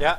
Yeah.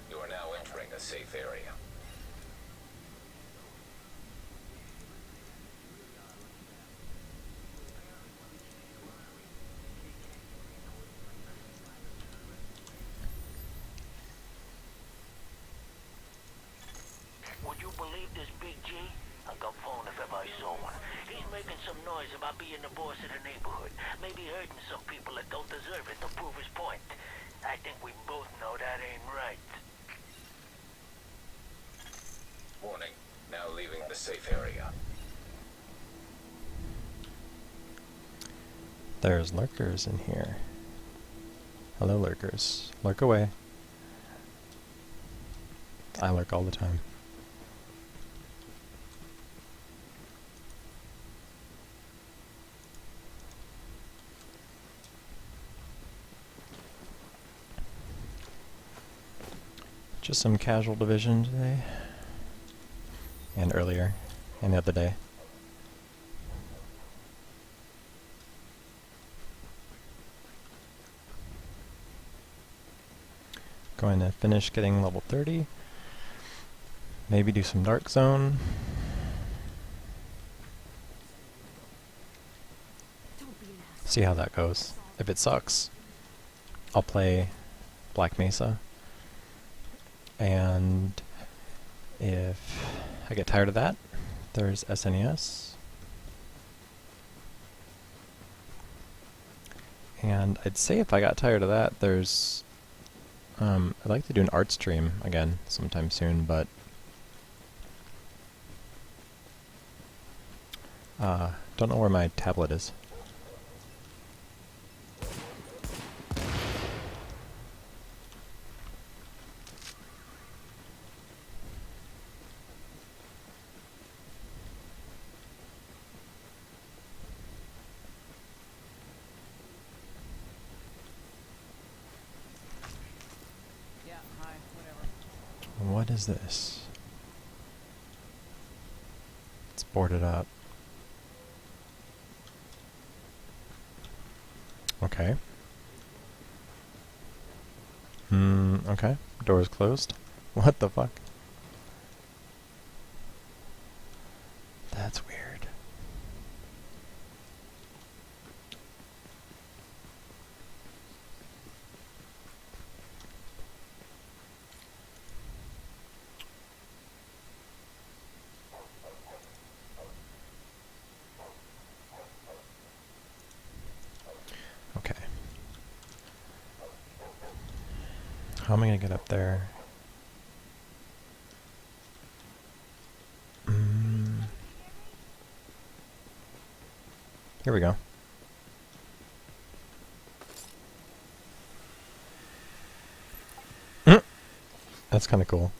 You are now entering a safe area. Would you believe this Big G? I got phone if ever I saw one. He's making some noise about being the boss of the neighborhood. Maybe hurting some people that don't deserve it to prove his point. I think we both know that ain't right. Warning. Now leaving the safe area. There's lurkers in here. Hello, lurkers. Lurk away. I lurk all the time. Just some casual division today. And earlier. And the other day. Going to finish getting level 30. Maybe do some Dark Zone. See how that goes. If it sucks, I'll play Black Mesa. And if I get tired of that, there's SNES. And I'd say if I got tired of that, there's I'd like to do an art stream again sometime soon, but don't know where my tablet is. What is this? It's boarded up. Okay. Okay. Door's closed. What the fuck? That's weird. Okay. How am I gonna get up there? Here we go. That's kind of cool.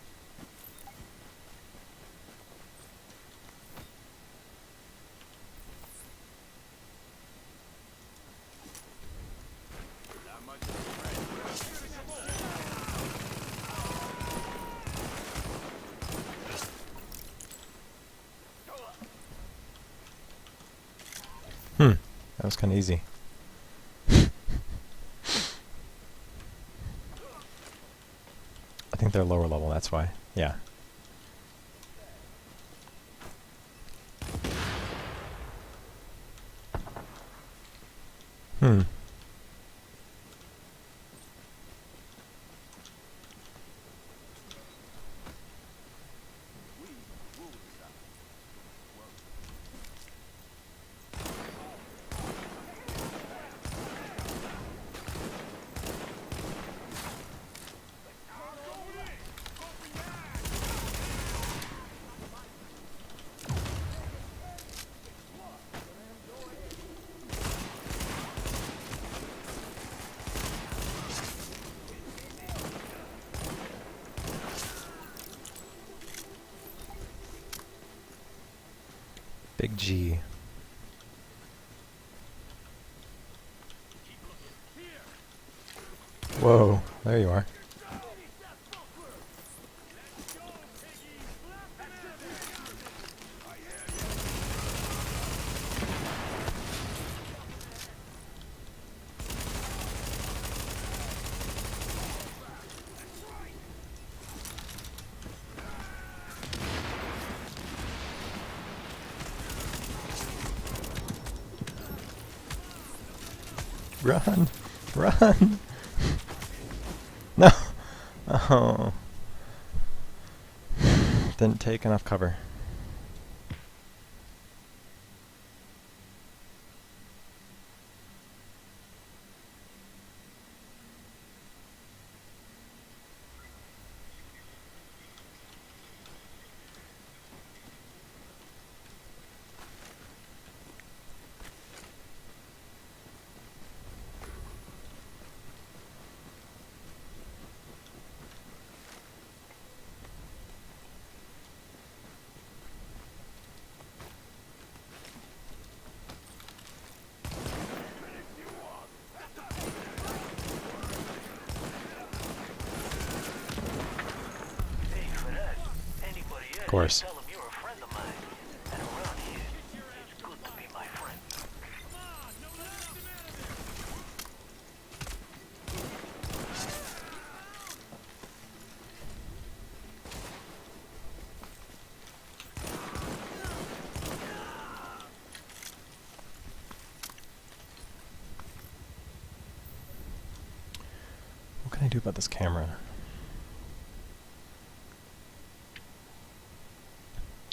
That was kind of easy. I think they're lower level, that's why. Yeah. Big G. Whoa, there you are. Run! Run! No! Oh. Didn't take enough cover. Of course. Tell him you're a friend of mine. And around here, it's good to be my friend. What can I do about this camera?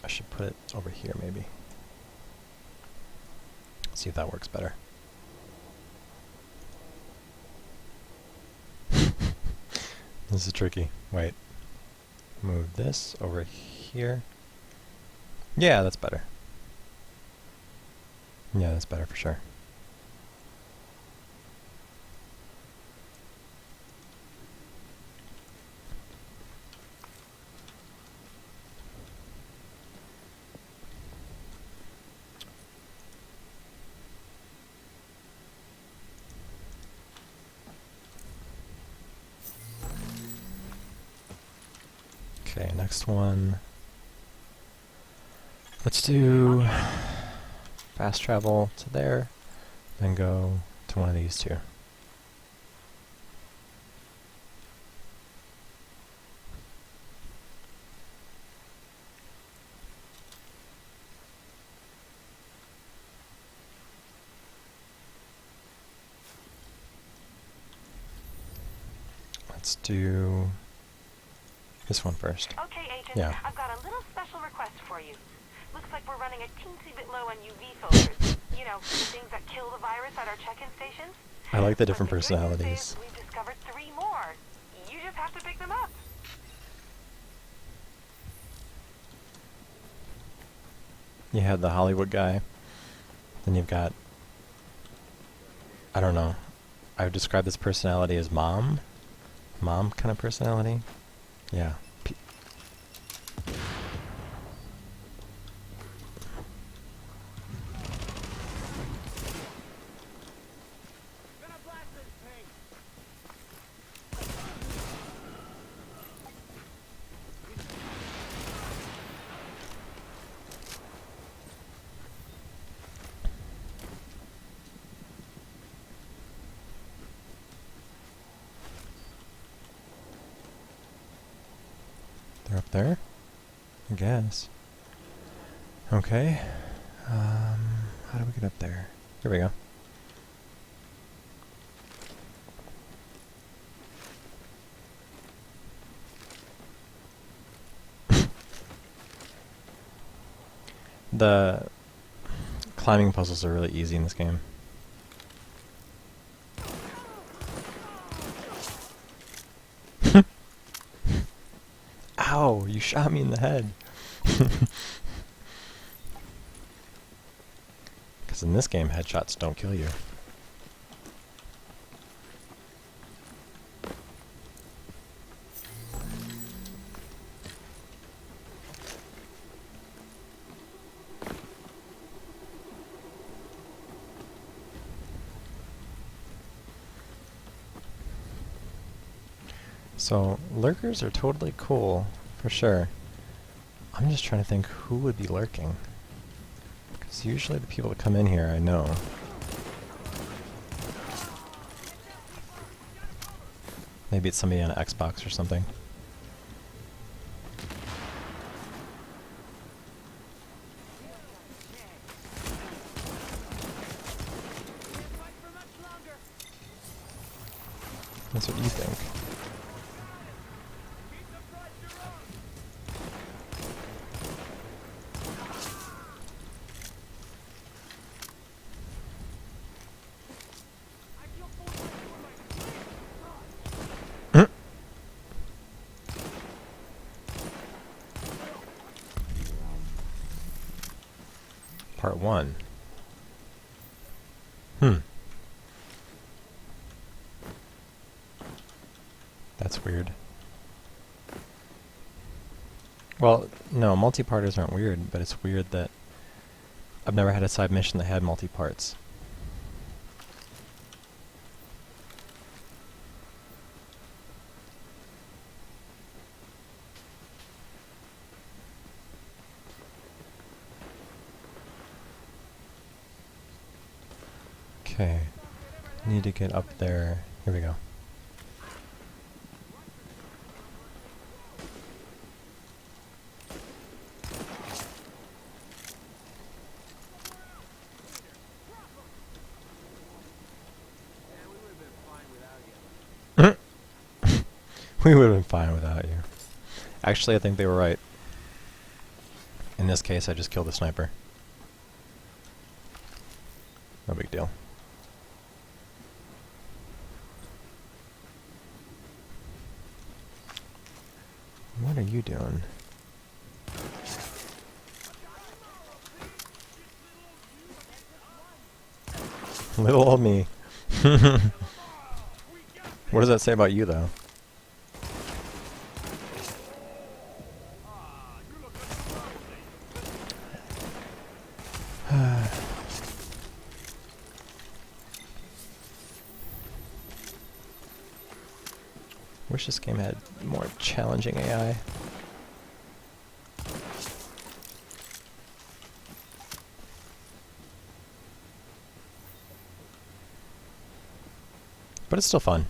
I should put it over here, maybe. See if that works better. This is tricky. Wait. Move this over here. Yeah, that's better. Yeah, that's better for sure. Okay, next one. Let's do fast travel to there, then go to one of these two. Let's do this one first. Okay, Agent. Yeah. I've got a little special request for you. Looks like we're running a teensy bit low on UV filters. You know, the things that kill the virus at our check-in stations. I like the But different good news personalities. is we've discovered 3 more. You just have to pick them up. You had the Hollywood guy, then you've got, I don't know, I would describe this personality as mom kind of personality. Yeah. They're up there, I guess. Okay. How do we get up there? Here we go. The climbing puzzles are really easy in this game. Ow! You shot me in the head. Because in this game, headshots don't kill you. So, lurkers are totally cool, for sure. I'm just trying to think who would be lurking. Because usually the people that come in here I know. Maybe it's somebody on an Xbox or something. That's what you think. Part 1. That's weird. Well, no, multi-parters aren't weird, but it's weird that I've never had a side mission that had multi-parts. Okay, need to get up there. Here we go. We would have been fine without you. Actually, I think they were right. In this case, I just killed the sniper. No big deal. you doing? Little old me. What does that say about you, though? Wish this game had more challenging AI. But it's still fun.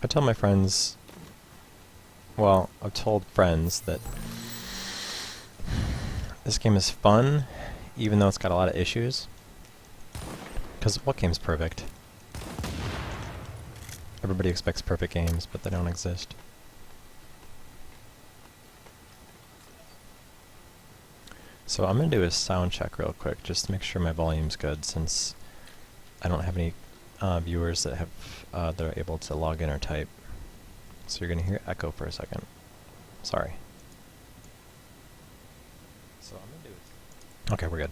I tell my friends, well, I've told friends that this game is fun, even though it's got a lot of issues. Because what game's perfect? Everybody expects perfect games, but they don't exist. So I'm going to do a sound check real quick, just to make sure my volume's good, since I don't have any viewers that have that are able to log in or type. So you're going to hear echo for a second. Sorry. So I'm going to do it. Okay, we're good.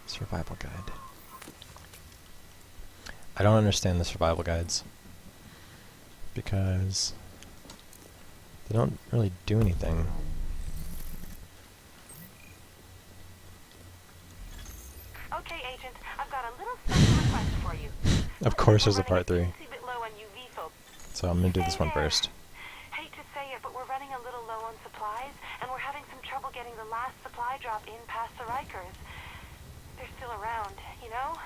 Survival guide. I don't understand the survival guides because they don't really do anything. Okay, Agent, I've got a little special request for you. Of course there's a We're running part 3. teensy bit low on UV focus. So I'm going to do this one first. Hate to say it, but we're running a little low on supplies, and we're having some trouble getting the last supply drop in past the Rikers. They're still around, you know?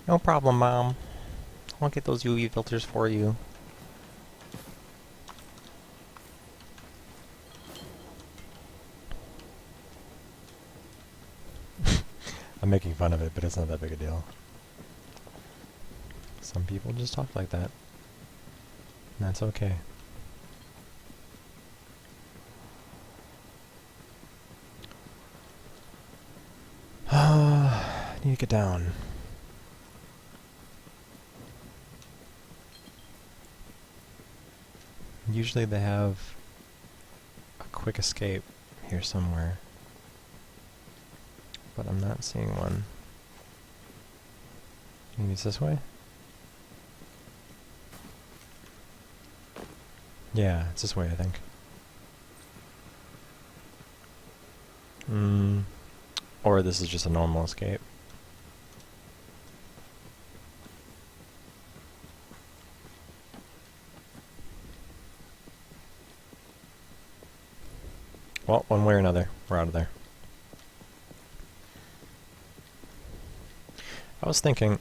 No problem, Mom. I'll get those UV filters for you. I'm making fun of it, but it's not that big a deal. Some people just talk like that. And that's okay. I need to get down. Usually they have a quick escape here somewhere, but I'm not seeing one. Maybe it's this way? Yeah, it's this way, I think. Or this is just a normal escape. Well, one way or another, we're out of there. I was thinking,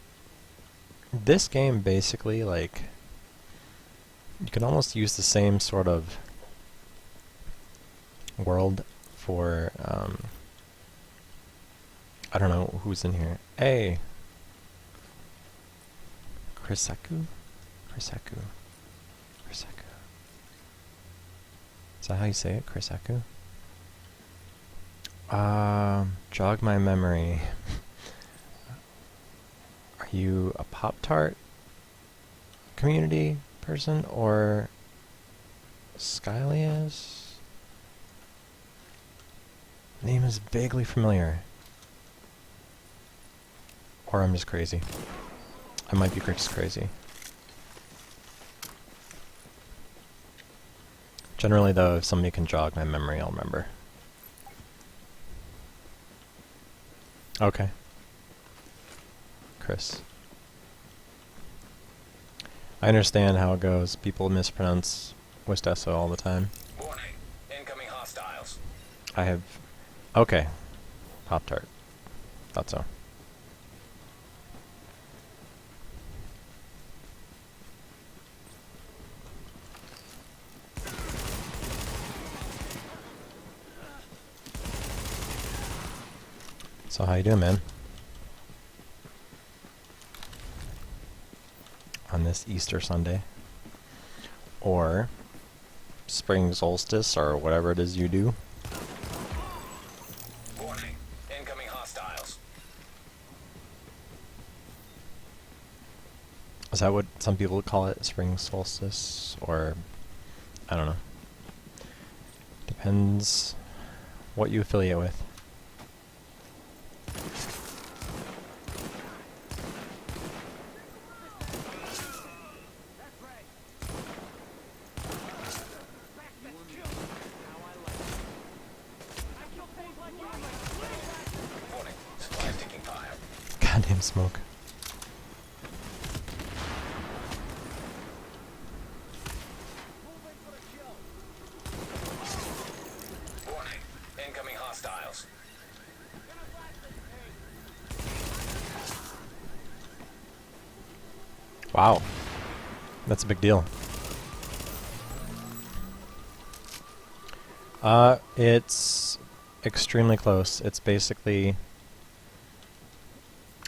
this game basically, like, you can almost use the same sort of world for, I don't know who's in here. Hey! Krisaku? Krisaku. Krisaku. Is that how you say it? Krisaku? Jog my memory. Are you a Pop-Tart community person or Skylias? Name is vaguely familiar. Or I'm just crazy. I might be just crazy. Generally though, if somebody can jog my memory, I'll remember. Okay. Chris. I understand how it goes. People mispronounce Westesso all the time. Warning. Incoming hostiles. I have... Okay. Pop-Tart. Thought so. So how you doing, man? On this Easter Sunday? Or spring solstice or whatever it is you do. Warning. Incoming hostiles. Is that what some people would call it? Spring solstice? Or, I don't know. Depends what you affiliate with. Warning. Supplies taking fire. Goddamn smoke. Warning. Incoming hostiles. Wow. That's a big deal. It's extremely close. It's basically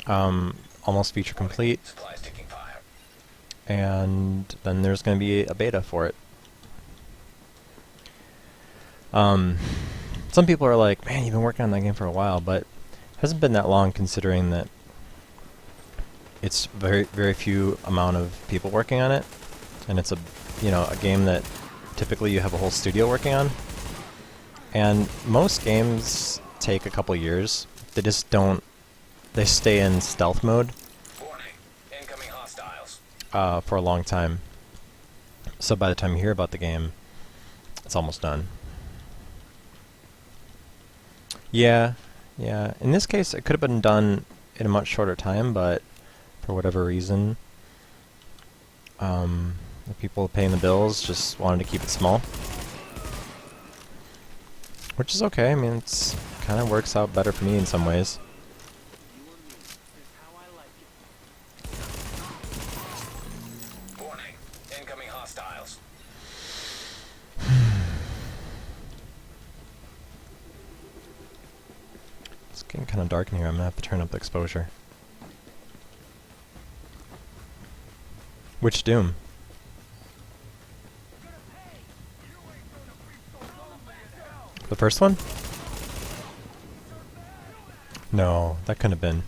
almost feature complete, Supplies taking fire. and then there's going to be a beta for it. Some people are like, man, you've been working on that game for a while, but it hasn't been that long considering that it's very few amount of people working on it, and it's a game that typically you have a whole studio working on. And most games take a couple years. They just don't. They stay in stealth mode Warning. Incoming hostiles. for a long time. So by the time you hear about the game, it's almost done. Yeah. In this case, it could have been done in a much shorter time, but for whatever reason, the people paying the bills just wanted to keep it small. Which is okay. I mean, it's kind of works out better for me in some ways. Warning. Incoming hostiles. It's getting kind of dark in here. I'm gonna have to turn up the exposure. Which Doom? The first one? No, that couldn't have been.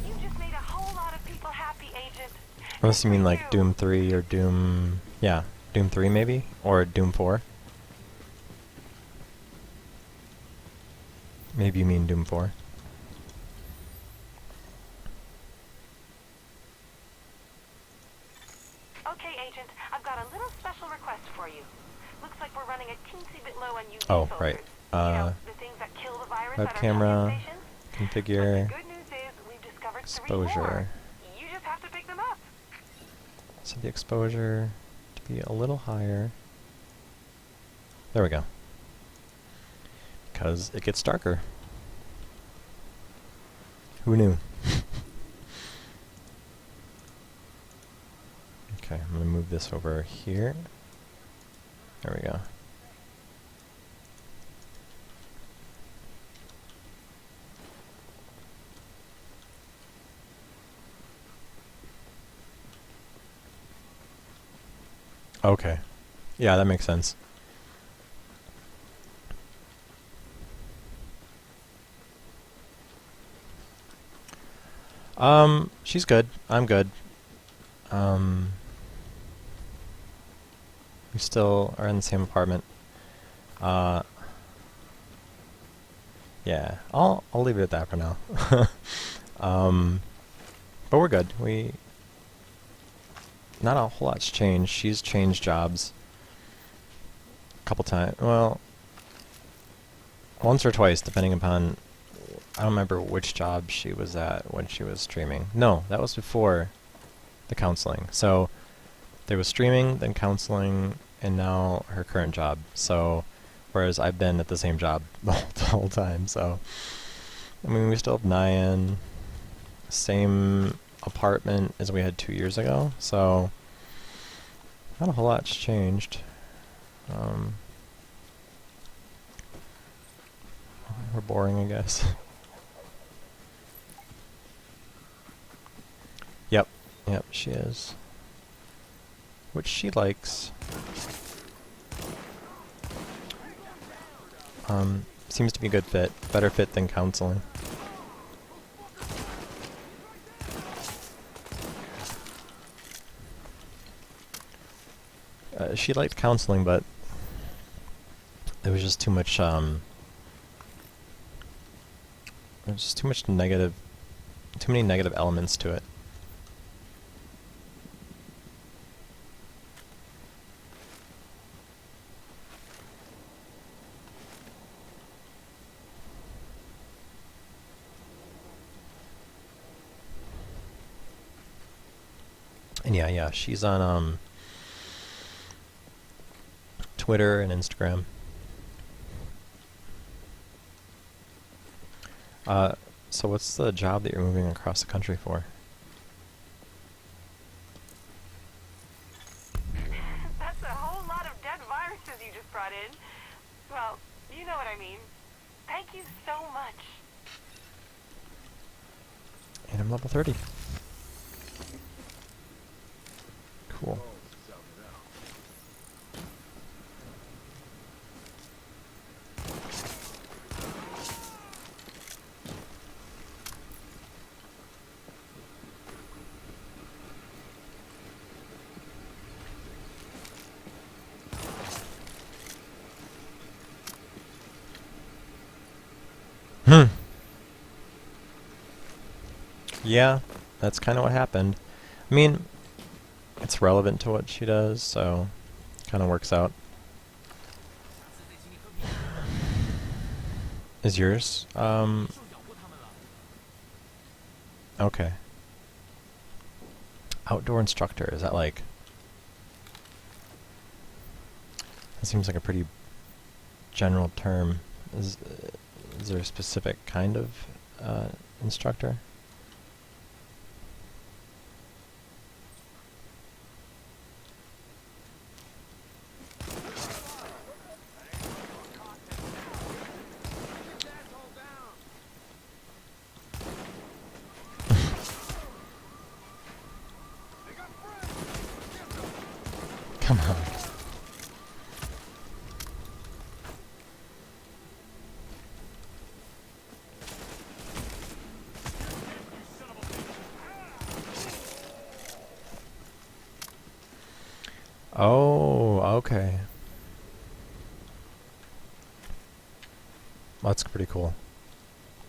You just made a whole lot of people happy, Agent. Unless you mean like Good for you. Doom 3 or Doom... Yeah, Doom 3 maybe? Or Doom 4? Maybe you mean Doom 4. Okay, Agent, I've got a little special request for you. Looks like we're running a teensy bit low on UV Oh, filters. right. You know, the things that kill the virus Web at our camera, docking stations? But configure, the good news is we've discovered 3 more. exposure. You just have to pick them up. Set the exposure to be a little higher. There we go. Because it gets darker. Who knew? Okay, I'm gonna move this over here. There we go. Okay. Yeah, that makes sense. She's good. I'm good. We still are in the same apartment. Yeah, I'll leave it at that for now. But we're good. Not a whole lot's changed. She's changed jobs a couple times. Well, once or twice, depending upon... I don't remember which job she was at when she was streaming. No, that was before the counseling. So there was streaming, then counseling, and now her current job. So, whereas I've been at the same job the whole time. So, I mean, we still have Nyan, same apartment as we had 2 years ago. So, not a whole lot's changed. We're boring, I guess. Yep, she is. Which she likes. Seems to be a good fit. Better fit than counseling. She liked counseling, but there was just too much, there was just too much negative, too many negative elements to it. And yeah, she's on, Twitter and Instagram. So what's the job that you're moving across the country for? That's a whole lot of dead viruses you just brought in. Well, you know what I mean. Thank you so much. And I'm level 30. Cool. Yeah, that's kind of what happened. I mean, it's relevant to what she does, so kind of works out. Is yours? Okay. Outdoor instructor, is that like... That seems like a pretty general term. Is there a specific kind of instructor? Come on. Oh, okay. That's pretty cool,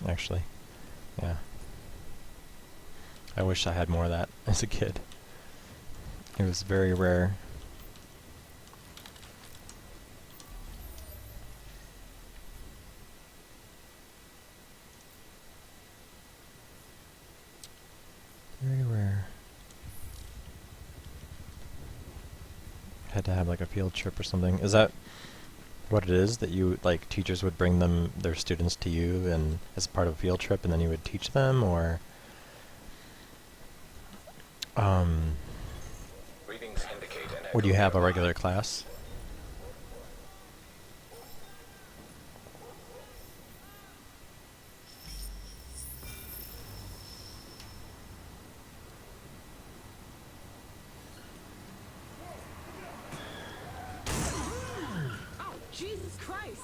actually. Yeah. I wish I had more of that as a kid. It was very rare. Very rare. Had to have like a field trip or something. Is that what it is, that you, like, teachers would bring their students to you and as part of a field trip, and then you would teach them, or Readings indicate an would you echo have a nearby. regular class? Oh, Jesus Christ!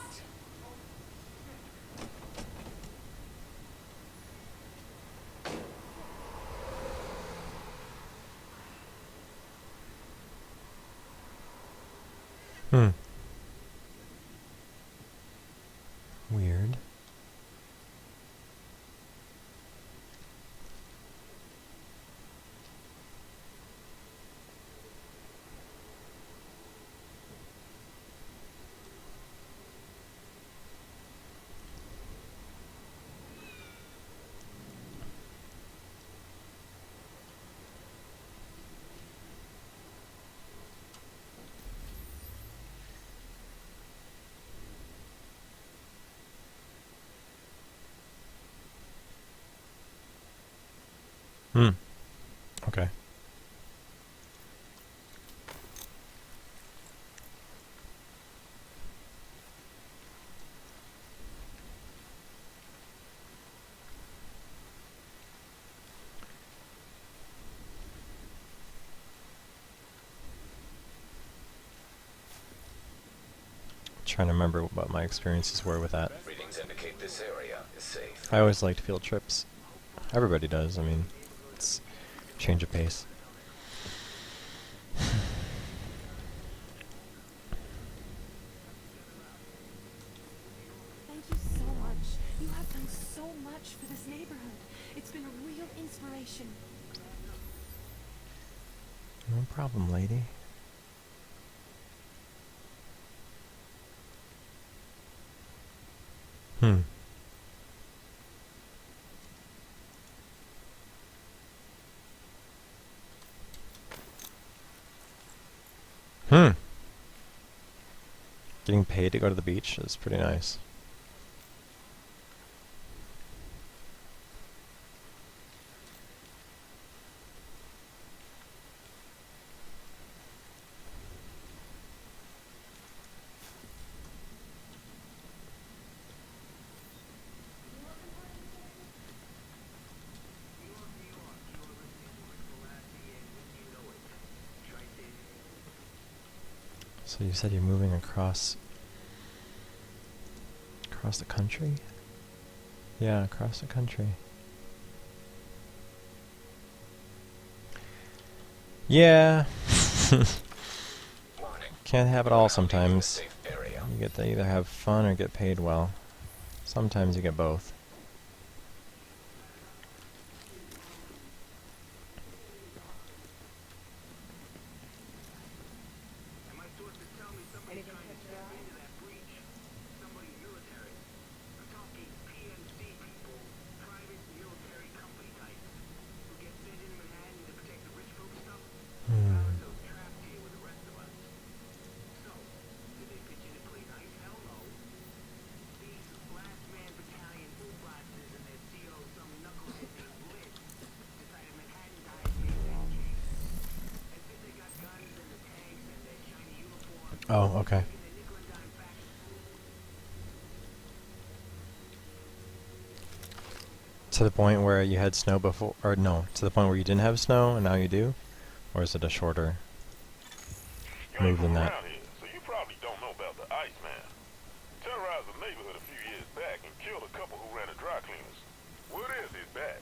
Hmm. Weird. Hmm. Okay. trying to remember what my experiences were with that. Readings indicate this area is safe. I always liked field trips. Everybody does. I mean, it's change of pace. Thank you so much. You have done so much for this neighborhood. It's been a real inspiration. No problem, lady. Hmm. Hmm. Getting paid to go to the beach is pretty nice. So you said you're moving across the country? Yeah, across the country. Yeah. Warning. Can't have it all Now leaving the sometimes. safe area. You get to either have fun or get paid well. Sometimes you get both. Hmm. Oh, okay. To the point where you had snow before, or no, to the point where you didn't have snow and now you do? Or is it a shorter You move ain't than from that? around here, so you probably don't know about the Iceman. Terrorized the neighborhood a few years back and killed a couple who ran a dry cleaners. Word is he's back.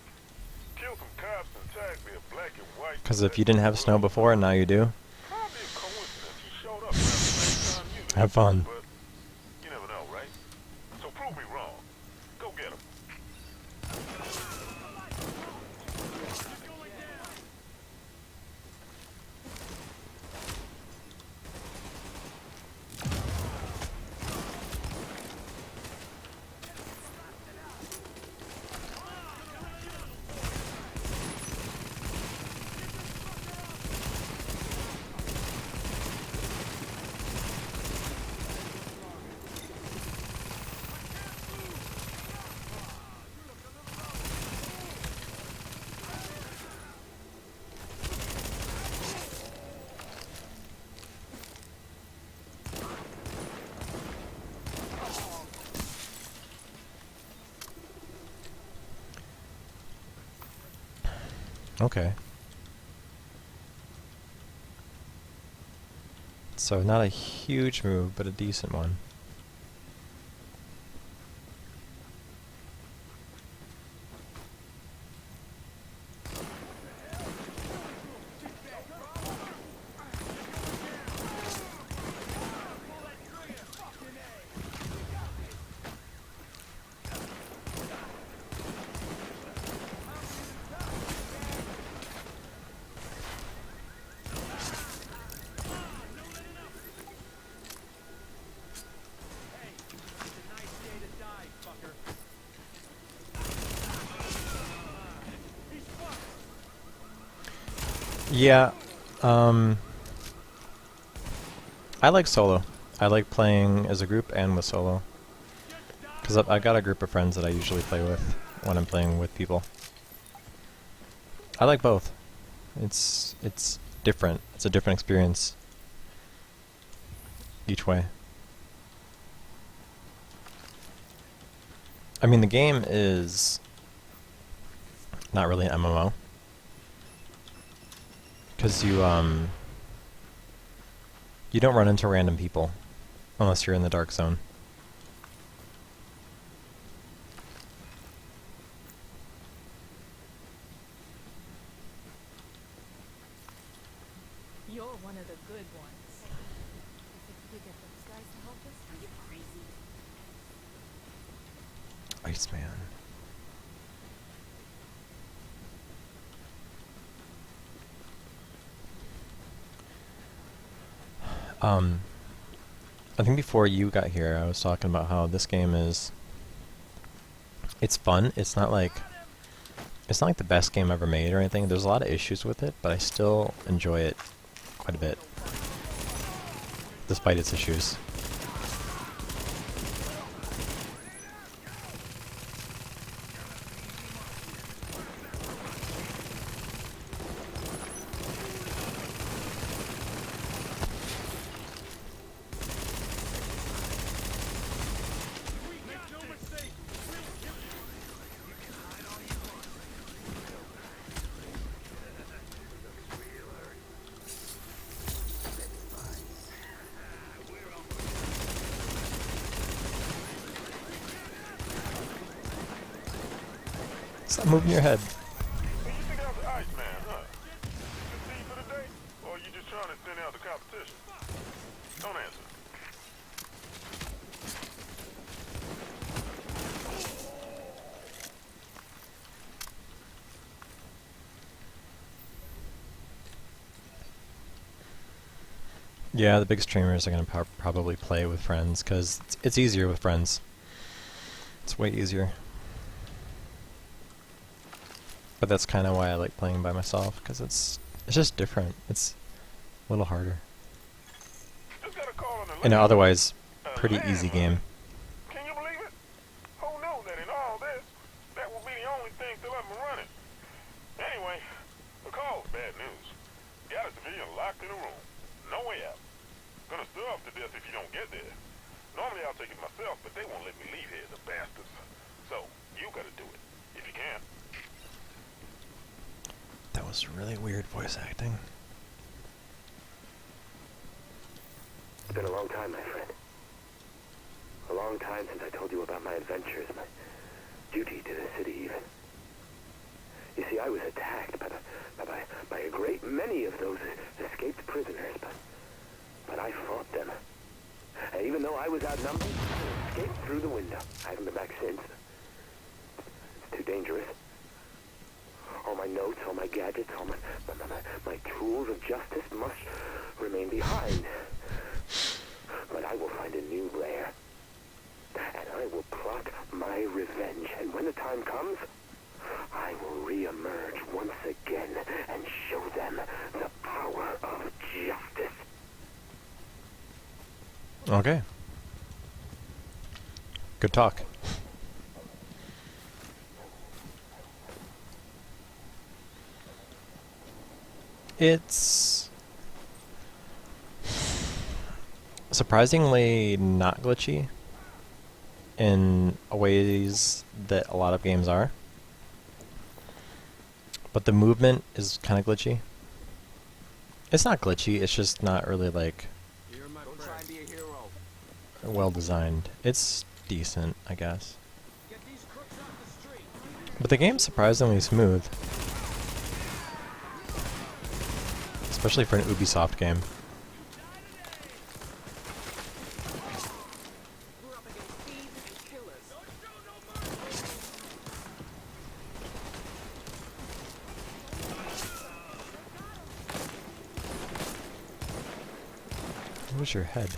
Killed some cops and tagged me a black and white. Because if you didn't have snow before and now you do, Probably a coincidence he showed up around the same time you did. have fun. But you never know, right? So prove me wrong. Go get him. Okay. So not a huge move, but a decent one. Yeah, I like solo. I like playing as a group and with solo. Because I got a group of friends that I usually play with when I'm playing with people. I like both. It's different. It's a different experience each way. I mean, the game is not really an MMO. Because you don't run into random people. Unless you're in the dark zone. You're one of the good ones. You think we could get those guys to help us? Are you crazy? Iceman. I think before you got here, I was talking about how this game is... It's fun. It's not like the best game ever made or anything. There's a lot of issues with it, but I still enjoy it quite a bit, despite its issues. Stop moving your head. Hey, you think I was the Iceman, huh? You see for the day? Or you just trying to thin out the competition? Don't answer. Yeah, the big streamers are going to probably play with friends, because it's easier with friends. It's way easier. But that's kind of why I like playing by myself, because it's just different. It's a little harder. Just got a call on the In an line. otherwise pretty easy game. Can you believe it? Who knew that in all this, that would be the only thing still up and running? Anyway, the call's bad news. Got a civilian locked in a room. No way out. Gonna starve to death if you don't get there. Normally I'll take it myself, but they won't let me leave here, the bastards. So, you gotta do it, if you can. That was really weird voice acting. It's been a long time, my friend. A long time since I told you about my adventures, my duty to the city even. You see, I was attacked by a great many of those escaped prisoners, but I fought them. And even though I was outnumbered, I escaped through the window. I haven't been back since. It's too dangerous. All my notes, all my gadgets, all my tools of justice must remain behind. But I will find a new lair. And I will plot my revenge. And when the time comes, I will re-emerge once again and show them the power of justice. Okay. Good talk. It's surprisingly not glitchy in ways that a lot of games are. But the movement is kind of glitchy. It's not glitchy, it's just not really like well designed. It's decent, I guess. But the game's surprisingly smooth. Especially for an Ubisoft game. Where's your head?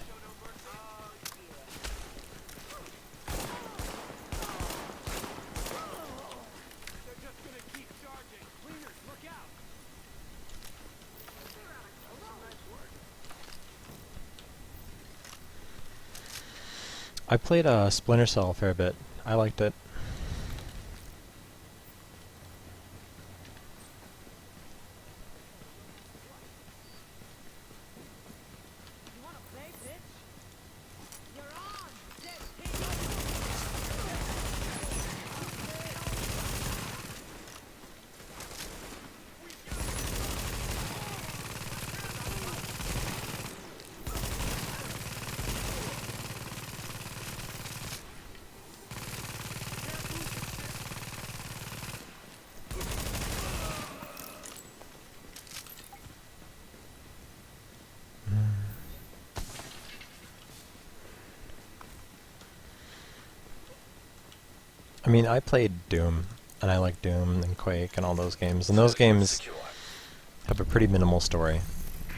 I played Splinter Cell a fair bit. I liked it. You wanna play, bitch? You're on! I mean, I played Doom, and I like Doom and Quake and all those games, and those games Secure. have a pretty minimal story.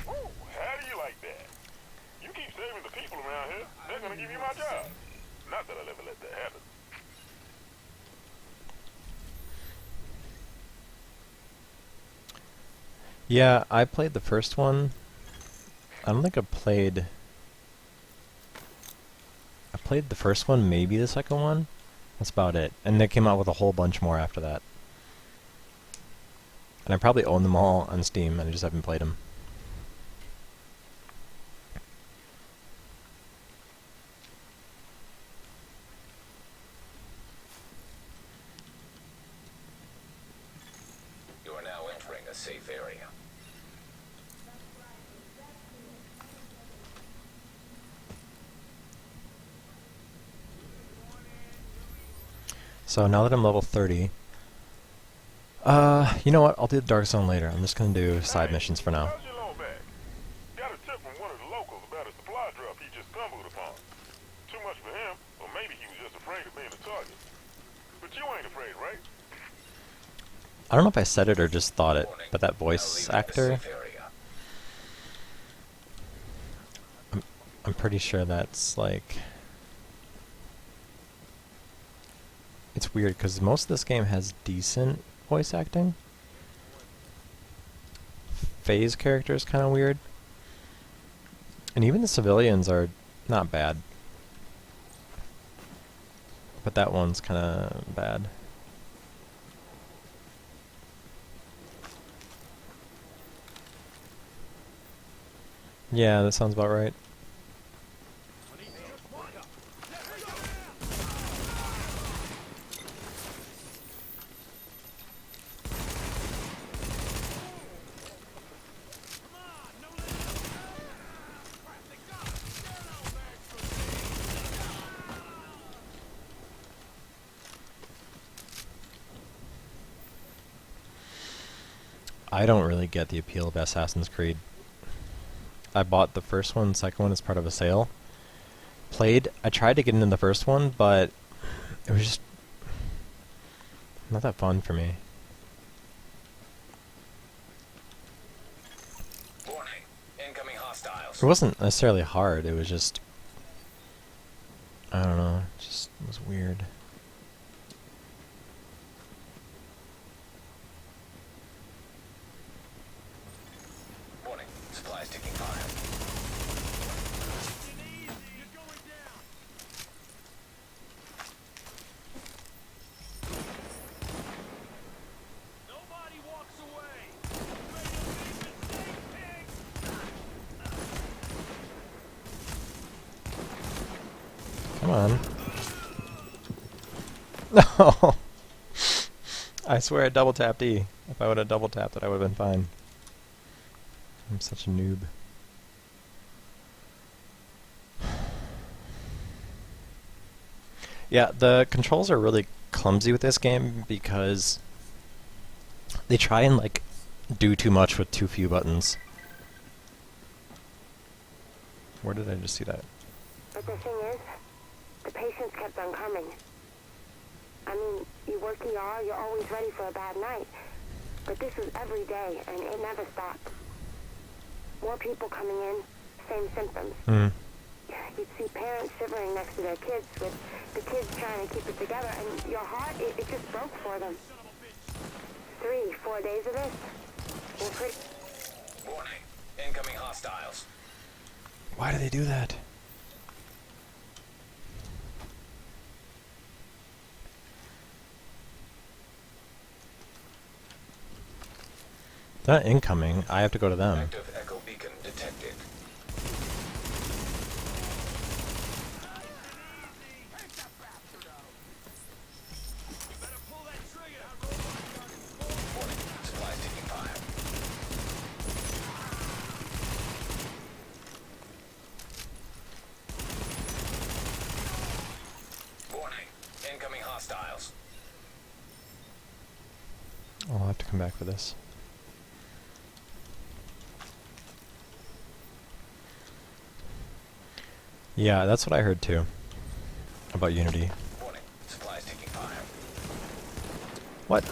How do you like that? You keep saving the people around here, they're gonna give you my job. Not that I'll ever let that happen. Yeah, I played the first one. I don't think I played the first one, maybe the second one. That's about it. And they came out with a whole bunch more after that. And I probably own them all on Steam, and I just haven't played them. You are now entering a safe area. So now that I'm level 30, you know what? I'll do the Dark Zone later. I'm just gonna do side missions for now. How's your loan back? Got a tip from one of the locals about a supply drop he just stumbled upon. Too much for him, or maybe he was just afraid of being a target. But you ain't afraid, right? I don't know if I said it or just thought it, Warning. but that Now voice leaving the actor, safe area. I'm pretty sure that's like... It's weird, because most of this game has decent voice acting. Faye's character is kind of weird. And even the civilians are not bad. But that one's kind of bad. Yeah, that sounds about right. I don't really get the appeal of Assassin's Creed. I bought the first one, second one as part of a sale. I tried to get into the first one, but it was just not that fun for me. Warning. Incoming hostiles. It wasn't necessarily hard, it was just... I don't know, it just was weird. Warning. Supplies taking fire. Nobody walks away. Come on. No! I swear I double tapped E. If I would have double tapped it, I would have been fine. I'm such a noob. Yeah, the controls are really clumsy with this game because they try and like do too much with too few buttons. Where did I just see that? But the thing is, the patients kept on coming. I mean, you work ER, you're always ready for a bad night. But this was every day, and it never stopped. More people coming in, same symptoms. You'd see parents shivering next to their kids, with the kids trying to keep it together, and your heart, it just broke for them. 3-4 days of this. We're pretty... Warning. Incoming hostiles. Why do they do that? They're not incoming. I have to go to them. Active echo beacon detected. Warning. Supplies taking fire. Warning. Incoming hostiles. I'll have to come back for this. Yeah, that's what I heard too. About Unity. Warning. Supplies taking fire. What?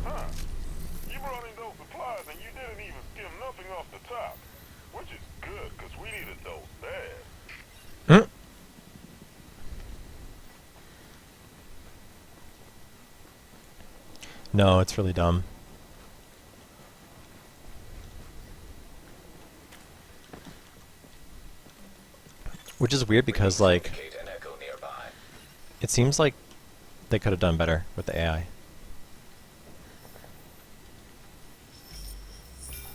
Huh. You brought in those supplies and you didn't even skim nothing off the top. Which is good, because we needed those bad. Hmm? No, it's really dumb. Which is weird because, like, Indicate an echo nearby. it seems like they could have done better with the AI.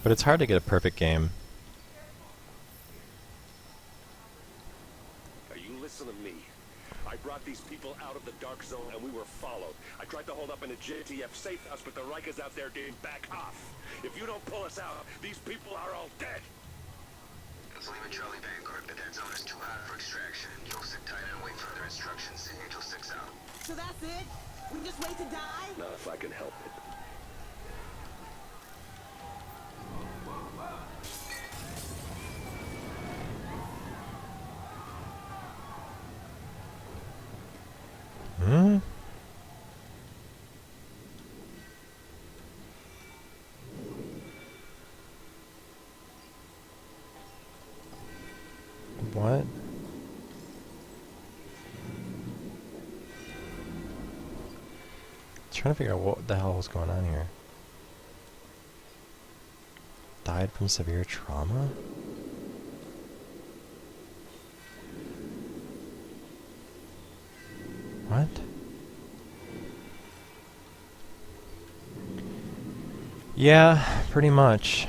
But it's hard to get a perfect game. Now you listen to me. I brought these people out of the dark zone and we were followed. I tried to hold up in a JTF safe house, but the Rikers out there didn't back off. If you don't pull us out, these people are all dead. It's leaving Charlie Vanguard, but that zone is too hot for extraction. You'll sit tight and wait further instructions. Angel 6 out. So that's it? We just wait to die? Not if I can help it. Hmm? What? Trying to figure out what the hell was going on here. Died from severe trauma? What? Yeah, pretty much.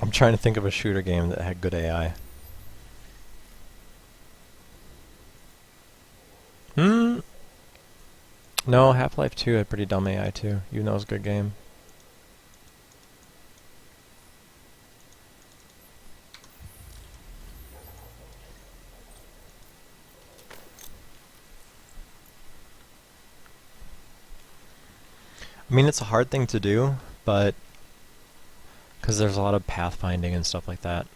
I'm trying to think of a shooter game that had good AI. No, Half-Life 2 had pretty dumb AI too, even though it was a good game. I mean, it's a hard thing to do, but because there's a lot of pathfinding and stuff like that.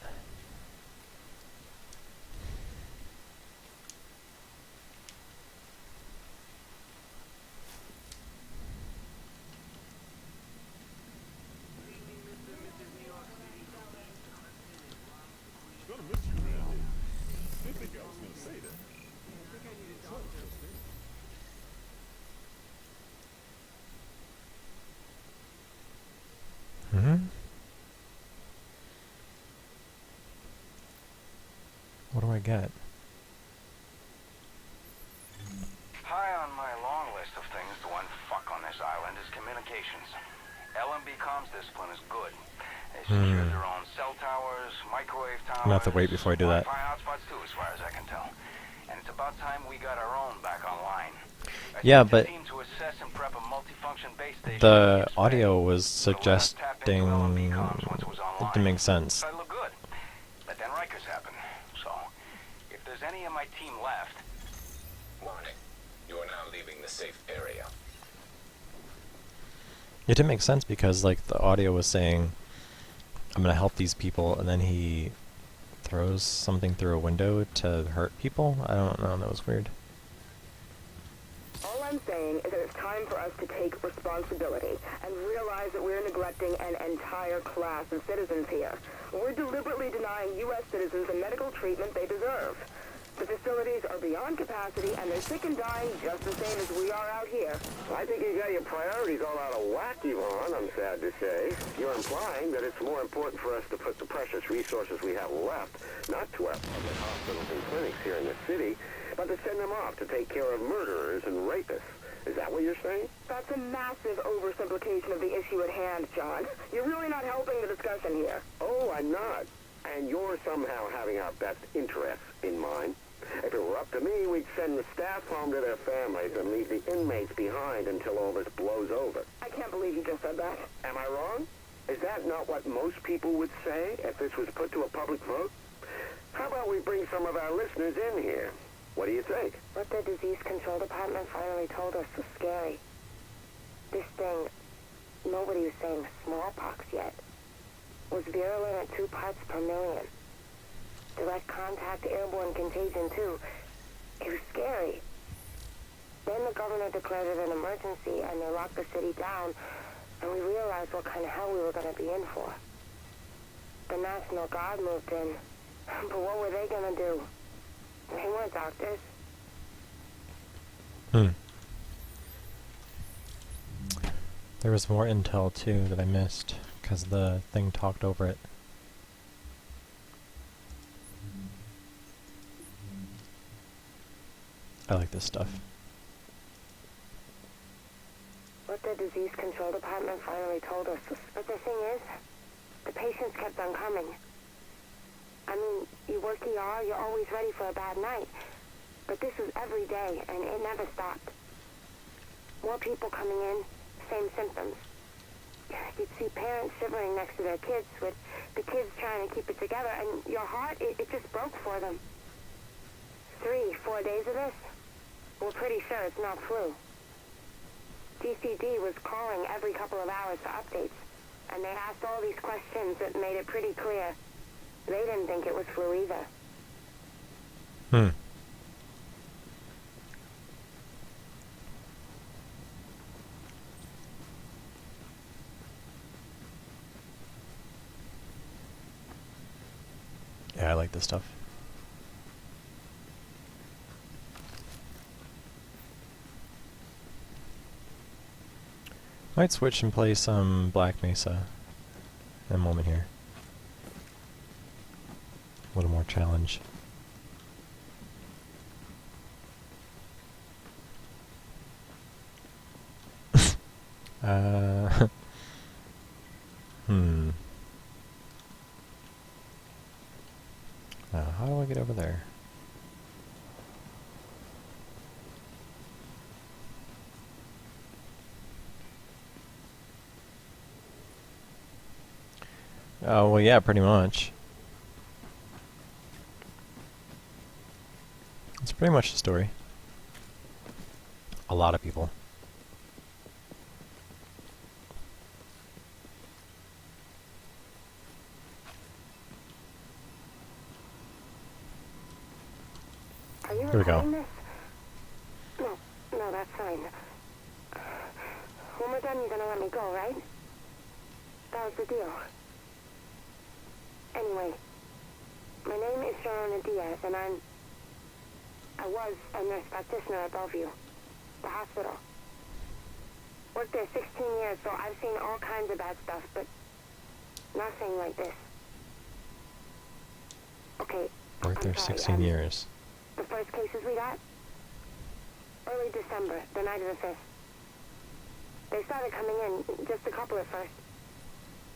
Gonna miss you around here. Didn't think I was gonna say that. What do I get? High on my long list of things to unfuck on this island is communications. LMB comms discipline is good. They secure their own cell towers, microwave towers. I'm gonna have to wait before I do that. Wi-Fi hotspots too, as far as I can tell. And it's about time we got our own back online. Yeah, but team to assess and prep a multifunction base station the gets audio ready. was suggesting it didn't make sense. I look good. But then Rikers happened. So, if there's any of my team left, Warning. You are now leaving the safe area. It didn't make sense because, like, the audio was saying, I'm gonna help these people, and then he throws something through a window to hurt people? I don't know, that was weird. All I'm saying is that it's time for us to take responsibility and realize that we're neglecting an entire class of citizens here. We're deliberately denying U.S. citizens the medical treatment they deserve. The facilities are beyond capacity and they're sick and dying just the same as we are out here. I think you got your priorities all out of whack, Yvonne, I'm sad to say. You're implying that it's more important for us to put the precious resources we have left, not to our public hospitals and clinics here in the city, but to send them off to take care of murderers and rapists. Is that what you're saying? That's a massive oversimplification of the issue at hand, John. You're really not helping the discussion here. Oh, I'm not. And you're somehow having our best interests in mind. If it were up to me, we'd send the staff home to their families and leave the inmates behind until all this blows over. I can't believe you just said that. Am I wrong? Is that not what most people would say if this was put to a public vote? How about we bring some of our listeners in here? What do you think? What the disease control department finally told us was scary. This thing, nobody was saying smallpox yet, was virulent at 2 parts per million. Direct contact airborne contagion too. It was scary. Then the governor declared it an emergency and they locked the city down, and we realized what kind of hell we were going to be in for. The National Guard moved in, but what were they going to do? They weren't doctors. There was more intel too that I missed because the thing talked over it. I like this stuff. What the disease control department finally told us was... But the thing is, the patients kept on coming. I mean, you work ER, you're always ready for a bad night. But this was every day, and it never stopped. More people coming in, same symptoms. You'd see parents shivering next to their kids with the kids trying to keep it together, and your heart, it just broke for them. 3-4 days of this, we're pretty sure it's not flu. DCD was calling every couple of hours for updates, and they asked all these questions that made it pretty clear they didn't think it was flu either. Yeah, I like this stuff. Might switch and play some Black Mesa in a moment here. A little more challenge. How do I get over there? Oh, well, yeah, pretty much. It's pretty much the story. A lot of people. Are you Here we go. recording this? No, that's fine. When we're done, you're gonna let me go, right? That was the deal. Anyway, my name is Sharona Diaz, and I was a nurse practitioner at Bellevue, the hospital. Worked there 16 years, so I've seen all kinds of bad stuff, but nothing like this. Okay, Worked there I'm sorry, 16 years. The first cases we got? Early December, the night of the 5th. They started coming in, just a couple at first.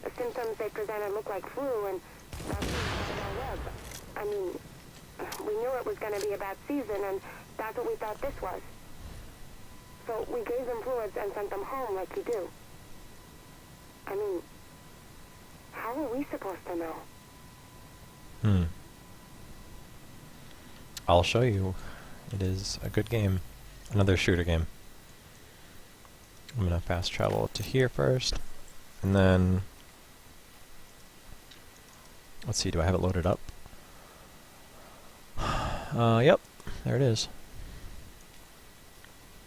The symptoms they presented looked like flu, and that's our web. I mean, we knew it was going to be a bad season, and that's what we thought this was. So we gave them fluids and sent them home like you do. I mean, how are we supposed to know? I'll show you. It is a good game. Another shooter game. I'm gonna fast travel to here first, and then let's see, do I have it loaded up? Yep, there it is.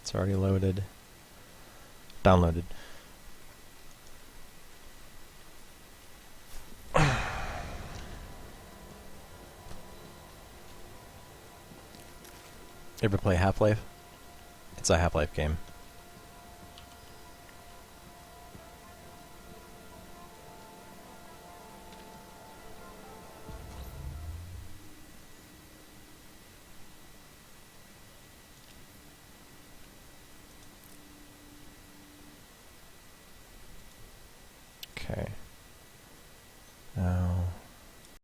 It's already loaded. Downloaded. You ever play Half-Life? It's a Half-Life game.